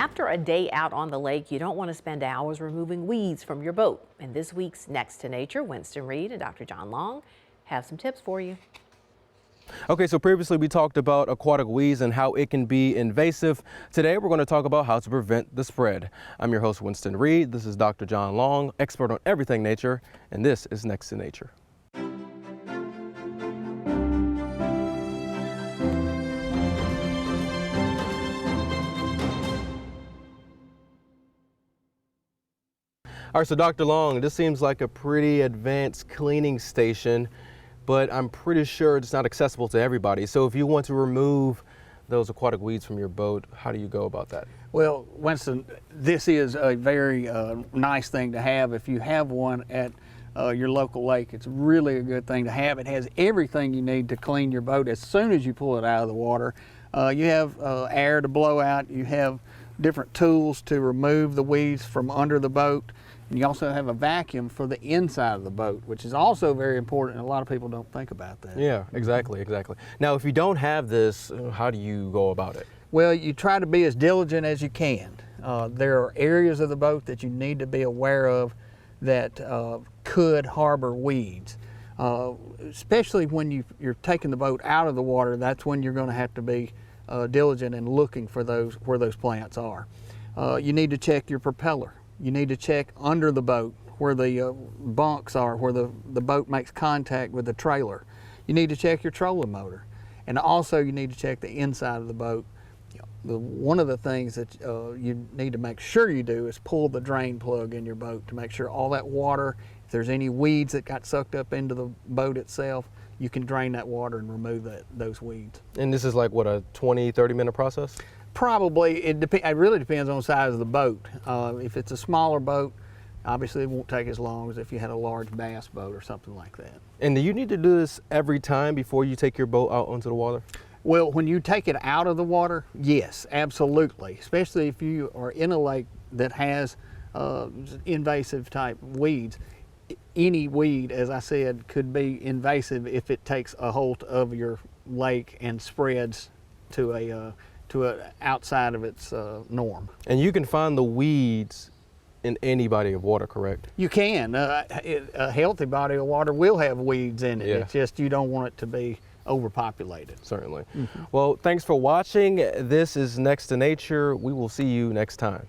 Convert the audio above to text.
After a day out on the lake, you don't want to spend hours removing weeds from your boat. In this week's Next to Nature, Winston Reed and Dr. John Long have some tips for you. Okay, so previously we talked about aquatic weeds and how it can be invasive. Today we're going to talk about how to prevent the spread. I'm your host, Winston Reed. This is Dr. John Long, expert on everything nature, and this is Next to Nature. All right, so Dr. Long, this seems like a pretty advanced cleaning station, but I'm pretty sure it's not accessible to everybody. So if you want to remove those aquatic weeds from your boat, how do you go about that? Well, Winston, this is a very nice thing to have. If you have one at your local lake, it's really a good thing to have. It has everything you need to clean your boat as soon as you pull it out of the water. You have air to blow out. You have different tools to remove the weeds from under the boat. And you also have a vacuum for the inside of the boat, which is also very important, and a lot of people don't think about that. Yeah, exactly. Now, if you don't have this, how do you go about it? Well, you try to be as diligent as you can. There are areas of the boat that you need to be aware of that could harbor weeds. Especially when you're taking the boat out of the water, that's when you're going to have to be diligent in looking for where those plants are. You need to check your propeller. You need to check under the boat where the bunks are, where the boat makes contact with the trailer. You need to check your trolling motor. And also you need to check the inside of the boat. One of the things that you need to make sure you do is pull the drain plug in your boat to make sure all that water, if there's any weeds that got sucked up into the boat itself, you can drain that water and remove those weeds. And this is like, what, a 20-30 minute process? Probably. It really depends on the size of the boat. If it's a smaller boat, obviously it won't take as long as if you had a large bass boat or something like that. And do you need to do this every time before you take your boat out onto the water? Well, when you take it out of the water, yes, absolutely. Especially if you are in a lake that has invasive type weeds. Any weed, as I said, could be invasive if it takes a hold of your lake and spreads to outside of its norm. And you can find the weeds in any body of water, correct? You can. A healthy body of water will have weeds in it. Yeah. It's just you don't want it to be overpopulated. Certainly. Well, thanks for watching. This is Next to Nature. We will see you next time.